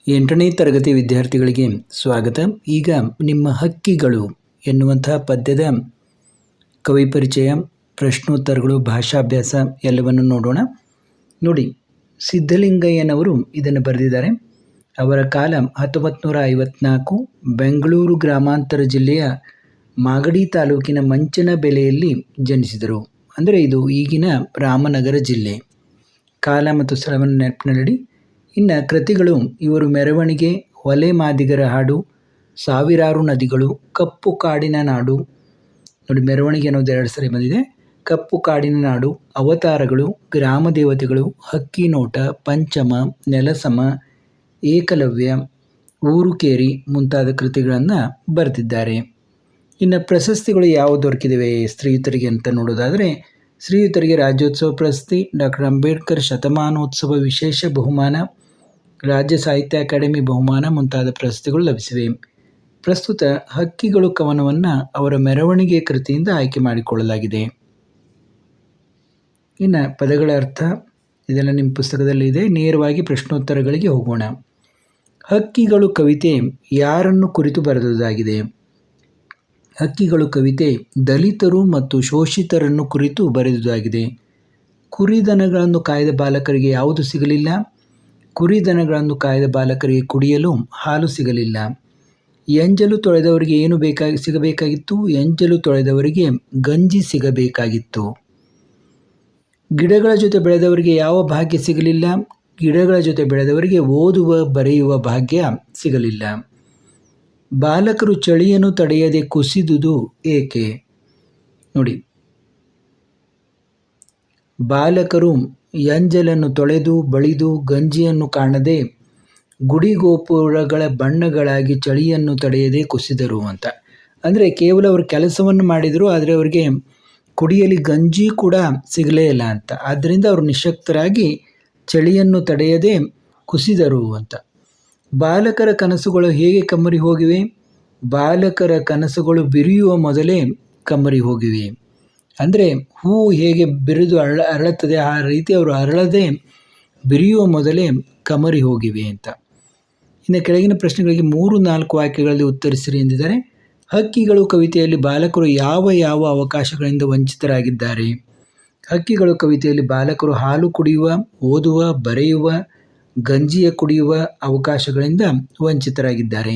8ನೇ ತರಗತಿ ವಿದ್ಯಾರ್ಥಿಗಳಿಗೆ ಸ್ವಾಗತ. ಈಗ ನಿಮ್ಮ ಹಕ್ಕಿಗಳು ಎನ್ನುವಂತಹ ಪದ್ಯದ ಕವಿ ಪರಿಚಯ, ಪ್ರಶ್ನೋತ್ತರಗಳು, ಭಾಷಾಭ್ಯಾಸ ಎಲ್ಲವನ್ನು ನೋಡೋಣ. ನೋಡಿ, ಸಿದ್ಧಲಿಂಗಯ್ಯನವರು ಇದನ್ನು ಬರೆದಿದ್ದಾರೆ. ಅವರ ಕಾಲ 1954. ಬೆಂಗಳೂರು ಗ್ರಾಮಾಂತರ ಜಿಲ್ಲೆಯ ಮಾಗಡಿ ತಾಲೂಕಿನ ಮಂಚನಬೆಲೆಯಲ್ಲಿ ಜನಿಸಿದರು. ಅಂದರೆ ಇದು ಈಗಿನ ರಾಮನಗರ ಜಿಲ್ಲೆ. ಕಾಲ ಮತ್ತು ಸ್ಥಳವನ್ನು ನೆನಪಿನಲ್ಲಿಡಿ. ಇನ್ನು ಕೃತಿಗಳು: ಇವರು ಮೆರವಣಿಗೆ, ಹೊಲೆ ಮಾದಿಗರ ಹಾಡು, ಸಾವಿರಾರು ನದಿಗಳು, ಕಪ್ಪು ಕಾಡಿನ ನಾಡು. ನೋಡಿ, ಮೆರವಣಿಗೆ ಅನ್ನೋದು 2 ಸರಿ ಬಂದಿದೆ. ಕಪ್ಪು ಕಾಡಿನ ನಾಡು, ಅವತಾರಗಳು, ಗ್ರಾಮ ದೇವತೆಗಳು, ಹಕ್ಕಿ ನೋಟ, ಪಂಚಮ, ನೆಲಸಮ, ಏಕಲವ್ಯ, ಊರು ಕೇರಿ ಮುಂತಾದ ಕೃತಿಗಳನ್ನು ಬರೆದಿದ್ದಾರೆ. ಇನ್ನು ಪ್ರಶಸ್ತಿಗಳು ಯಾವ ದೊರಕಿದಿವೆ ಶ್ರೀಯುತರಿಗೆ ಅಂತ ನೋಡೋದಾದರೆ, ಶ್ರೀಯುತರಿಗೆ ರಾಜ್ಯೋತ್ಸವ ಪ್ರಶಸ್ತಿ, ಡಾಕ್ಟರ್ ಅಂಬೇಡ್ಕರ್ ಶತಮಾನೋತ್ಸವ ವಿಶೇಷ ಬಹುಮಾನ, ರಾಜ್ಯ ಸಾಹಿತ್ಯ ಅಕಾಡೆಮಿ ಬಹುಮಾನ ಮುಂತಾದ ಪ್ರಶಸ್ತಿಗಳು ಲಭಿಸಿವೆ. ಪ್ರಸ್ತುತ ಹಕ್ಕಿಗಳು ಕವನವನ್ನು ಅವರ ಮೆರವಣಿಗೆ ಕೃತಿಯಿಂದ ಆಯ್ಕೆ ಮಾಡಿಕೊಳ್ಳಲಾಗಿದೆ. ಇನ್ನು ಪದಗಳ ಅರ್ಥ ಇದೆಲ್ಲ ನಿಮ್ಮ ಪುಸ್ತಕದಲ್ಲಿ ಇದೆ. ನೇರವಾಗಿ ಪ್ರಶ್ನೋತ್ತರಗಳಿಗೆ ಹೋಗೋಣ. ಹಕ್ಕಿಗಳು ಕವಿತೆ ಯಾರನ್ನು ಕುರಿತು ಬರೆದುದಾಗಿದೆ? ಹಕ್ಕಿಗಳು ಕವಿತೆ ದಲಿತರು ಮತ್ತು ಶೋಷಿತರನ್ನು ಕುರಿತು ಬರೆದುದಾಗಿದೆ. ಕುರಿದನಗಳನ್ನು ಕಾಯ್ದ ಬಾಲಕರಿಗೆ ಯಾವುದು ಸಿಗಲಿಲ್ಲ? ಕುರಿದನಗಳನ್ನು ಕಾಯ್ದ ಬಾಲಕರಿಗೆ ಕುಡಿಯಲು ಹಾಲು ಸಿಗಲಿಲ್ಲ. ಎಂಜಲು ತೊಳೆದವರಿಗೆ ಏನು ಸಿಗಬೇಕಾಗಿತ್ತು? ಎಂಜಲು ತೊಳೆದವರಿಗೆ ಗಂಜಿ ಸಿಗಬೇಕಾಗಿತ್ತು. ಗಿಡಗಳ ಜೊತೆ ಬೆಳೆದವರಿಗೆ ಯಾವ ಭಾಗ್ಯ ಸಿಗಲಿಲ್ಲ? ಗಿಡಗಳ ಜೊತೆ ಬೆಳೆದವರಿಗೆ ಓದುವ ಬರೆಯುವ ಭಾಗ್ಯ ಸಿಗಲಿಲ್ಲ. ಬಾಲಕರು ಚಳಿಯನ್ನು ತಡೆಯದೆ ಕುಸಿದುದು ಏಕೆ? ನೋಡಿ, ಬಾಲಕರು ಎಂಜಲನ್ನು ತೊಳೆದು ಬಳಿದು ಗಂಜಿಯನ್ನು ಕಾಣದೆ ಗುಡಿಗೋಪುರಗಳ ಬಣ್ಣಗಳಾಗಿ ಚಳಿಯನ್ನು ತಡೆಯದೆ ಕುಸಿದರು ಅಂತ. ಅಂದರೆ ಕೇವಲ ಅವರು ಕೆಲಸವನ್ನು ಮಾಡಿದರು, ಆದರೆ ಅವರಿಗೆ ಕುಡಿಯಲಿ ಗಂಜಿ ಕೂಡ ಸಿಗಲೇ ಇಲ್ಲ ಅಂತ. ಆದ್ದರಿಂದ ಅವರು ನಿಶಕ್ತರಾಗಿ ಚಳಿಯನ್ನು ತಡೆಯದೆ ಕುಸಿದರು ಅಂತ. ಬಾಲಕರ ಕನಸುಗಳು ಹೇಗೆ ಕಮ್ಮರಿ ಹೋಗಿವೆ? ಬಾಲಕರ ಕನಸುಗಳು ಬಿರಿಯುವ ಮೊದಲೇ ಕಮ್ಮರಿ ಹೋಗಿವೆ. ಅಂದರೆ ಹೂವು ಹೇಗೆ ಬಿರಿದು ಅರಳುತ್ತದೆ, ಆ ರೀತಿ ಅವರು ಅರಳದೆ ಬಿರಿಯುವ ಮೊದಲೇ ಕಮರಿ ಹೋಗಿವೆ ಅಂತ. ಇನ್ನು ಕೆಳಗಿನ ಪ್ರಶ್ನೆಗಳಿಗೆ 3-4 ವಾಕ್ಯಗಳಲ್ಲಿ ಉತ್ತರಿಸಿರಿ ಎಂದಿದ್ದಾರೆ. ಹಕ್ಕಿಗಳು ಕವಿತೆಯಲ್ಲಿ ಬಾಲಕರು ಯಾವ ಯಾವ ಅವಕಾಶಗಳಿಂದ ವಂಚಿತರಾಗಿದ್ದಾರೆ? ಹಕ್ಕಿಗಳು ಕವಿತೆಯಲ್ಲಿ ಬಾಲಕರು ಹಾಲು ಕುಡಿಯುವ, ಓದುವ, ಬರೆಯುವ, ಗಂಜಿಯ ಕುಡಿಯುವ ಅವಕಾಶಗಳಿಂದ ವಂಚಿತರಾಗಿದ್ದಾರೆ.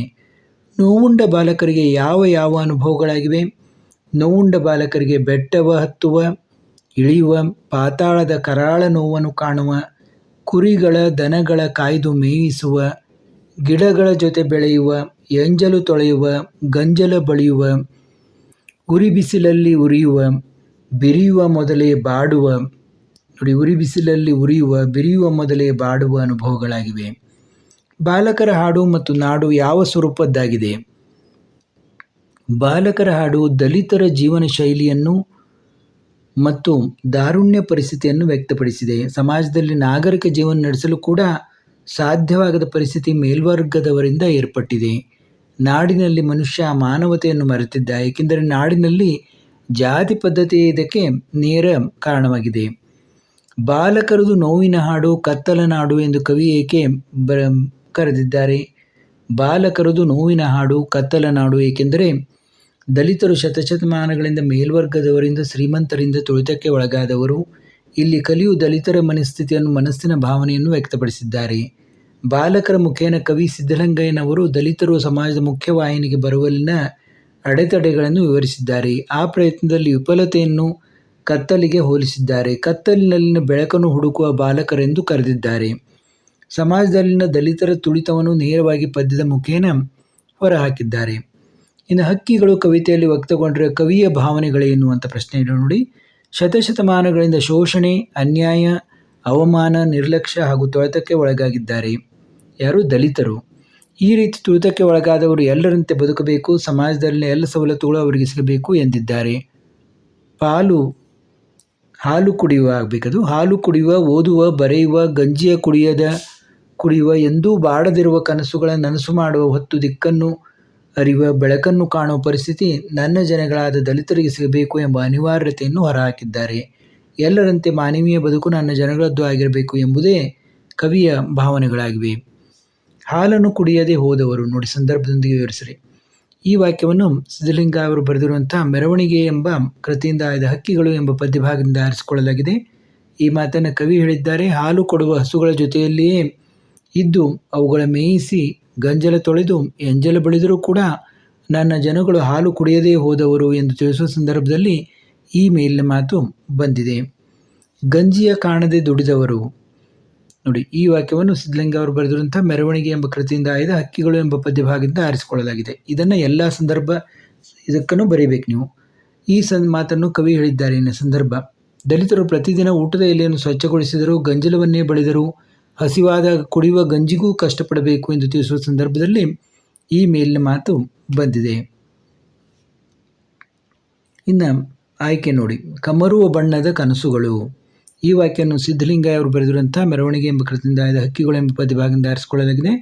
ನೋವುಂಡ ಬಾಲಕರಿಗೆ ಯಾವ ಯಾವ ಅನುಭವಗಳಾಗಿವೆ? ನೋವುಂಡ ಬಾಲಕರಿಗೆ ಬೆಟ್ಟವ ಹತ್ತುವ, ಇಳಿಯುವ, ಪಾತಾಳದ ಕರಾಳ ನೋವನ್ನು ಕಾಣುವ, ಕುರಿಗಳ ದನಗಳ ಕಾಯ್ದು ಮೇಯಿಸುವ, ಗಿಡಗಳ ಜೊತೆ ಬೆಳೆಯುವ, ಎಂಜಲು ತೊಳೆಯುವ, ಗಂಜಲ ಬಳಿಯುವ, ಉರಿ ಬಿಸಿಲಲ್ಲಿ ಉರಿಯುವ, ಬಿರಿಯುವ ಮೊದಲೇ ಬಾಡುವ. ನೋಡಿ, ಉರಿ ಬಿಸಿಲಲ್ಲಿ ಉರಿಯುವ, ಬಿರಿಯುವ ಮೊದಲೇ ಬಾಡುವ ಅನುಭವಗಳಾಗಿವೆ. ಬಾಲಕರ ಹಾಡು ಮತ್ತು ನಾಡು ಯಾವ ಸ್ವರೂಪದ್ದಾಗಿದೆ? ಬಾಲಕರ ಹಾಡು ದಲಿತರ ಜೀವನ ಶೈಲಿಯನ್ನು ಮತ್ತು ದಾರುಣ್ಯ ಪರಿಸ್ಥಿತಿಯನ್ನು ವ್ಯಕ್ತಪಡಿಸಿದೆ. ಸಮಾಜದಲ್ಲಿ ನಾಗರಿಕ ಜೀವನ ನಡೆಸಲು ಕೂಡ ಸಾಧ್ಯವಾಗದ ಪರಿಸ್ಥಿತಿ ಮೇಲ್ವರ್ಗದವರಿಂದ ಏರ್ಪಟ್ಟಿದೆ. ನಾಡಿನಲ್ಲಿ ಮನುಷ್ಯ ಮಾನವತೆಯನ್ನು ಮರೆತಿದ್ದ, ಏಕೆಂದರೆ ನಾಡಿನಲ್ಲಿ ಜಾತಿ ಪದ್ಧತಿ ಇದಕ್ಕೆ ನೇರ ಕಾರಣವಾಗಿದೆ. ಬಾಲಕರದು ನೋವಿನ ಹಾಡು, ಕತ್ತಲ ನಾಡು ಎಂದು ಕವಿ ಏಕೆ ಕರೆದಿದ್ದಾರೆ? ಬಾಲಕರದು ನೋವಿನ ಹಾಡು, ಕತ್ತಲ ನಾಡು ಏಕೆಂದರೆ ದಲಿತರು ಶತಶತಮಾನಗಳಿಂದ ಮೇಲ್ವರ್ಗದವರಿಂದ, ಶ್ರೀಮಂತರಿಂದ ತುಳಿತಕ್ಕೆ ಒಳಗಾದವರು. ಇಲ್ಲಿ ಕಲಿಯು ದಲಿತರ ಮನಸ್ಸಿನ ಭಾವನೆಯನ್ನು ವ್ಯಕ್ತಪಡಿಸಿದ್ದಾರೆ. ಬಾಲಕರ ಮುಖೇನ ಕವಿ ಸಿದ್ಧಲಿಂಗಯ್ಯನವರು ದಲಿತರು ಸಮಾಜದ ಮುಖ್ಯವಾಹಿನಿಗೆ ಬರುವಲ್ಲಿನ ಅಡೆತಡೆಗಳನ್ನು ವಿವರಿಸಿದ್ದಾರೆ. ಆ ಪ್ರಯತ್ನದಲ್ಲಿ ವಿಫಲತೆಯನ್ನು ಕತ್ತಲಿಗೆ ಹೋಲಿಸಿದ್ದಾರೆ. ಕತ್ತಲಿನಲ್ಲಿನ ಬೆಳಕನ್ನು ಹುಡುಕುವ ಬಾಲಕರೆಂದು ಕರೆದಿದ್ದಾರೆ. ಸಮಾಜದಲ್ಲಿನ ದಲಿತರ ತುಳಿತವನ್ನು ನೇರವಾಗಿ ಪದ್ಯದ ಮುಖೇನ ಹೊರಹಾಕಿದ್ದಾರೆ. ಇನ್ನು ಹಕ್ಕಿಗಳು ಕವಿತೆಯಲ್ಲಿ ವ್ಯಕ್ತಗೊಂಡಿರುವ ಕವಿಯ ಭಾವನೆಗಳೇನು ಅಂತ ಪ್ರಶ್ನೆ ನೋಡಿ. ಶತಶತಮಾನಗಳಿಂದ ಶೋಷಣೆ, ಅನ್ಯಾಯ, ಅವಮಾನ, ನಿರ್ಲಕ್ಷ್ಯ ಹಾಗೂ ತುಳಿತಕ್ಕೆ ಒಳಗಾಗಿದ್ದಾರೆ. ಯಾರು? ದಲಿತರು. ಈ ರೀತಿ ತುಳಿತಕ್ಕೆ ಒಳಗಾದವರು ಎಲ್ಲರಂತೆ ಬದುಕಬೇಕು, ಸಮಾಜದಲ್ಲಿನ ಎಲ್ಲ ಸವಲತ್ತುಗಳು ಅವರಿಗೆ ಸಿಗಬೇಕು ಎಂದಿದ್ದಾರೆ. ಹಾಲು ಕುಡಿಯುವ ಆಗಬೇಕದು. ಹಾಲು ಕುಡಿಯುವ, ಓದುವ, ಬರೆಯುವ, ಗಂಜಿಯ ಕುಡಿಯುವ, ಎಂದೂ ಬಾಡದಿರುವ ಕನಸುಗಳ ನನಸು ಮಾಡುವ ಹೊತ್ತು ದಿಕ್ಕನ್ನು ಅರಿವ, ಬೆಳಕನ್ನು ಕಾಣುವ ಪರಿಸ್ಥಿತಿ ನನ್ನ ಜನಗಳಾದ ದಲಿತರಿಗೆ ಸಿಗಬೇಕು ಎಂಬ ಅನಿವಾರ್ಯತೆಯನ್ನು ಹೊರಹಾಕಿದ್ದಾರೆ. ಎಲ್ಲರಂತೆ ಮಾನವೀಯ ಬದುಕು ನನ್ನ ಜನಗಳದ್ದು ಆಗಿರಬೇಕು ಎಂಬುದೇ ಕವಿಯ ಭಾವನೆಗಳಾಗಿವೆ. ಹಾಲನ್ನು ಕುಡಿಯದೆ ಹೋದವರು. ನೋಡಿ, ಸಂದರ್ಭದೊಂದಿಗೆ ವಿವರಿಸಿರಿ. ಈ ವಾಕ್ಯವನ್ನು ಸಿದ್ಧಲಿಂಗ ಅವರು ಬರೆದಿರುವಂಥ ಮೆರವಣಿಗೆ ಎಂಬ ಕೃತಿಯಿಂದ ಆಯ್ದ ಹಕ್ಕಿಗಳು ಎಂಬ ಪದ್ಯಭಾಗದಿಂದ ಆರಿಸಿಕೊಳ್ಳಲಾಗಿದೆ. ಈ ಮಾತನ್ನು ಕವಿ ಹೇಳಿದ್ದಾರೆ. ಹಾಲು ಕೊಡುವ ಹಸುಗಳ ಜೊತೆಯಲ್ಲಿಯೇ ಇದ್ದು ಅವುಗಳ ಮೇಯಿಸಿ ಗಂಜಲ ತೊಳೆದು ಎಂಜಲ ಬಳಿದರೂ ಕೂಡ ನನ್ನ ಜನಗಳು ಹಾಲು ಕುಡಿಯದೇ ಹೋದವರು ಎಂದು ತಿಳಿಸುವ ಸಂದರ್ಭದಲ್ಲಿ ಈ ಮೇಲಿನ ಮಾತು ಬಂದಿದೆ. ಗಂಜಿಯ ಕಾಣದೆ ದುಡಿದವರು. ನೋಡಿ, ಈ ವಾಕ್ಯವನ್ನು ಸಿದ್ಧಲಿಂಗ ಅವರು ಬರೆದಿರುವಂಥ ಮೆರವಣಿಗೆ ಎಂಬ ಕೃತಿಯಿಂದ ಆಯ್ದ ಹಕ್ಕಿಗಳು ಎಂಬ ಪದ್ಯಭಾಗದಿಂದ ಆರಿಸಿಕೊಳ್ಳಲಾಗಿದೆ. ಇದನ್ನು ಎಲ್ಲ ಸಂದರ್ಭ ಇದಕ್ಕೂ ಬರೀಬೇಕು ನೀವು. ಈ ಮಾತನ್ನು ಕವಿ ಹೇಳಿದ್ದಾರೆ. ಇನ್ನು ಸಂದರ್ಭ: ದಲಿತರು ಪ್ರತಿದಿನ ಊಟದ ಎಲೆಯನ್ನು ಸ್ವಚ್ಛಗೊಳಿಸಿದರು, ಗಂಜಲವನ್ನೇ ಬಳಿದರು, ಹಸಿವಾದಾಗ ಕುಡಿಯುವ ಗಂಜಿಗೂ ಕಷ್ಟಪಡಬೇಕು ಎಂದು ತಿಳಿಸುವ ಸಂದರ್ಭದಲ್ಲಿ ಈ ಮೇಲಿನ ಮಾತು ಬಂದಿದೆ. ಇನ್ನು ಆಯ್ಕೆ ನೋಡಿ, ಕಮರುವ ಬಣ್ಣದ ಕನಸುಗಳು. ಈ ವಾಕ್ಯವನ್ನು ಸಿದ್ಧಲಿಂಗ ಅವರು ಬರೆದಿರುವಂಥ ಮೆರವಣಿಗೆ ಎಂಬ ಕೃತಿಯಿಂದ ಆಯ್ದ ಹಕ್ಕಿಗಳು ಎಂಬ ಪದ್ಯಭಾಗದಿಂದ ಆರಿಸಿಕೊಳ್ಳಲಾಗಿದೆ.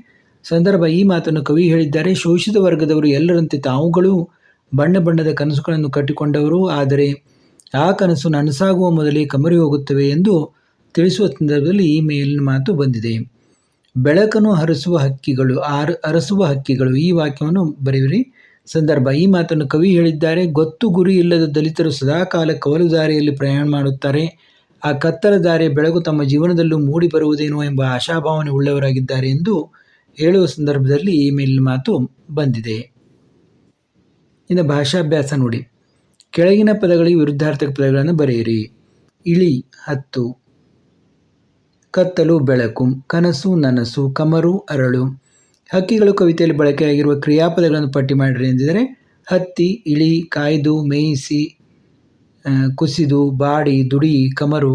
ಸಂದರ್ಭ: ಈ ಮಾತನ್ನು ಕವಿ ಹೇಳಿದ್ದಾರೆ. ಶೋಷಿತ ವರ್ಗದವರು ಎಲ್ಲರಂತೆ ತಾವುಗಳು ಬಣ್ಣ ಬಣ್ಣದ ಕನಸುಗಳನ್ನು ಕಟ್ಟಿಕೊಂಡವರು, ಆದರೆ ಆ ಕನಸು ನನಸಾಗುವ ಮೊದಲೇ ಕಮರಿ ಹೋಗುತ್ತವೆ ಎಂದು ತಿಳಿಸುವ ಸಂದರ್ಭದಲ್ಲಿ ಈ ಮೇಲಿನ ಮಾತು ಬಂದಿದೆ. ಬೆಳಕನ್ನು ಅರಸುವ ಹಕ್ಕಿಗಳು. ಈ ವಾಕ್ಯವನ್ನು ಬರೆಯಿರಿ. ಸಂದರ್ಭ: ಈ ಮಾತನ್ನು ಕವಿ ಹೇಳಿದ್ದಾರೆ. ಗೊತ್ತು ಗುರಿ ಇಲ್ಲದ ದಲಿತರು ಸದಾಕಾಲ ಕವಲು ದಾರಿಯಲ್ಲಿ ಪ್ರಯಾಣ ಮಾಡುತ್ತಾರೆ. ಆ ಕತ್ತಲ ದಾರಿಯ ಬೆಳಕು ತಮ್ಮ ಜೀವನದಲ್ಲೂ ಮೂಡಿ ಬರುವುದೇನೋ ಎಂಬ ಆಶಾಭಾವನೆ ಉಳ್ಳವರಾಗಿದ್ದಾರೆ ಎಂದು ಹೇಳುವ ಸಂದರ್ಭದಲ್ಲಿ ಈ ಮೇಲಿನ ಮಾತು ಬಂದಿದೆ. ಇನ್ನು ಭಾಷಾಭ್ಯಾಸ ನೋಡಿ. ಕೆಳಗಿನ ಪದಗಳಿಗೆ ವಿರುದ್ಧಾರ್ಥಕ ಪದಗಳನ್ನು ಬರೆಯಿರಿ. ಇಳಿ ಹತ್ತು, ಕತ್ತಲು ಬೆಳಕು, ಕನಸು ನನಸು, ಕಮರು ಅರಳು. ಹಕ್ಕಿಗಳು ಕವಿತೆಯಲ್ಲಿ ಬಳಕೆಯಾಗಿರುವ ಕ್ರಿಯಾಪದಗಳನ್ನು ಪಟ್ಟಿ ಮಾಡಿರಿ ಎಂದಿದ್ದಾರೆ. ಹತ್ತಿ, ಇಳಿ, ಕಾಯ್ದು, ಮೇಯಿಸಿ, ಕುಸಿದು, ಬಾಡಿ, ದುಡಿ, ಕಮರು.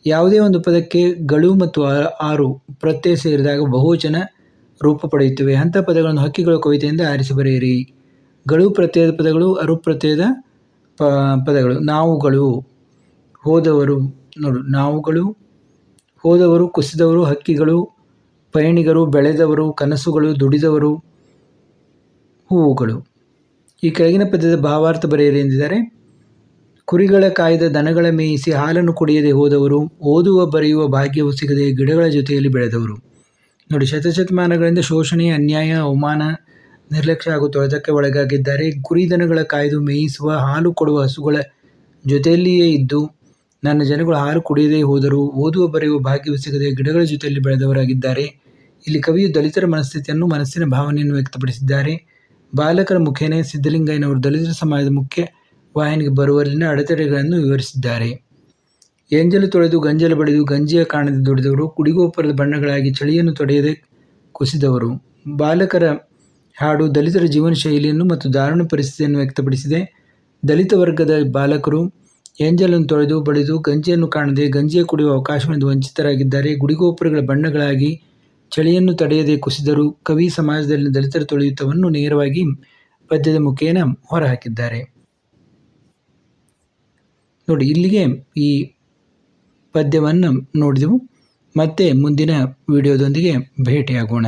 ಯಾವುದೇ ಒಂದು ಪದಕ್ಕೆ ಗಳು ಮತ್ತು ಆರು ಪ್ರತ್ಯಯ ಸೇರಿದಾಗ ಬಹುವಚನ ರೂಪ ಪಡೆಯುತ್ತವೆ. ಅಂಥ ಪದಗಳನ್ನು ಹಕ್ಕಿಗಳು ಕವಿತೆಯಿಂದ ಆರಿಸಿ ಬರೆಯಿರಿ. ಗಳು ಪ್ರತ್ಯಯದ ಪದಗಳು, ಅರು ಪ್ರತ್ಯಯದ ಪದಗಳು. ನಾವುಗಳು, ಹೋದವರು. ನೋಡು, ನಾವುಗಳು, ಹೋದವರು, ಕುಸಿದವರು, ಹಕ್ಕಿಗಳು, ಪಯಣಿಗರು, ಬೆಳೆದವರು, ಕನಸುಗಳು, ದುಡಿದವರು, ಹೂವುಗಳು. ಈ ಕೆಳಗಿನ ಪದ್ಯದ ಭಾವಾರ್ಥ ಬರೆಯಿರಿ ಎಂದಿದ್ದಾರೆ. ಕುರಿಗಳ ಕಾಯ್ದ ದನಗಳ ಮೇಯಿಸಿ ಹಾಲನ್ನು ಕುಡಿಯದೆ ಹೋದವರು, ಓದುವ ಬರೆಯುವ ಭಾಗ್ಯವು ಸಿಗದೆ ಗಿಡಗಳ ಜೊತೆಯಲ್ಲಿ ಬೆಳೆದವರು. ನೋಡಿ, ಶತಶತಮಾನಗಳಿಂದ ಶೋಷಣೆ, ಅನ್ಯಾಯ, ಅವಮಾನ, ನಿರ್ಲಕ್ಷ್ಯ ಹಾಗೂ ತೊಳೆತಕ್ಕೆ ಒಳಗಾಗಿದ್ದಾರೆ. ಕುರಿ ದನಗಳ ಕಾಯ್ದು ಮೇಯಿಸುವ, ಹಾಲು ಕೊಡುವ ಹಸುಗಳ ಜೊತೆಯಲ್ಲಿಯೇ ಇದ್ದು ನನ್ನ ಜನಗಳು ಹಾಲು ಕುಡಿಯದೇ ಹೋದರು, ಓದುವ ಬರೆಯುವ ಭಾಗ್ಯವು ಸಿಗದೆ ಗಿಡಗಳ ಜೊತೆಯಲ್ಲಿ ಬೆಳೆದವರಾಗಿದ್ದಾರೆ. ಇಲ್ಲಿ ಕವಿಯು ದಲಿತರ ಮನಸ್ಥಿತಿಯನ್ನು, ಮನಸ್ಸಿನ ಭಾವನೆಯನ್ನು ವ್ಯಕ್ತಪಡಿಸಿದ್ದಾರೆ. ಬಾಲಕರ ಮುಖೇನ ಸಿದ್ಧಲಿಂಗಯ್ಯನವರು ದಲಿತರ ಸಮಾಜದ ಮುಖ್ಯ ವಾಹಿನಿಗೆ ಬರುವಲ್ಲಿನ ಅಡೆತಡೆಗಳನ್ನು ವಿವರಿಸಿದ್ದಾರೆ. ಎಂಜಲು ತೊಳೆದು ಗಂಜಲ ಬಳಿದು ಗಂಜಿಯ ಕಾಣದೆ ದುಡಿದವರು, ಕುಡಿಗೋಪುರದ ಬಣ್ಣಗಳಾಗಿ ಚಳಿಯನ್ನು ತೊಡೆಯದೆ ಕುಸಿದವರು. ಬಾಲಕರ ಹಾಡು ದಲಿತರ ಜೀವನ ಶೈಲಿಯನ್ನು ಮತ್ತು ದಾರುಣ ಪರಿಸ್ಥಿತಿಯನ್ನು ವ್ಯಕ್ತಪಡಿಸಿದೆ. ದಲಿತ ವರ್ಗದ ಬಾಲಕರು ಎಂಜಲನ್ನು ತೊಳೆದು ಬಳಿದು ಗಂಜಿಯನ್ನು ಕಾಣದೆ ಗಂಜಿಯ ಕುಡಿಯುವ ಅವಕಾಶದಿಂದ ವಂಚಿತರಾಗಿದ್ದಾರೆ. ಗುಡಿಗೋಪುರಗಳ ಬಣ್ಣಗಳಾಗಿ ಚಳಿಯನ್ನು ತಡೆಯದೆ ಕುಸಿದರು. ಕವಿ ಸಮಾಜದಲ್ಲಿನ ದಲಿತರ ತೊಳೆಯುತ್ತವನ್ನು ನೇರವಾಗಿ ಪದ್ಯದ ಮುಖೇನ ಹೊರಹಾಕಿದ್ದಾರೆ. ನೋಡಿ, ಇಲ್ಲಿಗೆ ಈ ಪದ್ಯವನ್ನು ನೋಡಿದೆವು. ಮತ್ತೆ ಮುಂದಿನ ವಿಡಿಯೋದೊಂದಿಗೆ ಭೇಟಿಯಾಗೋಣ.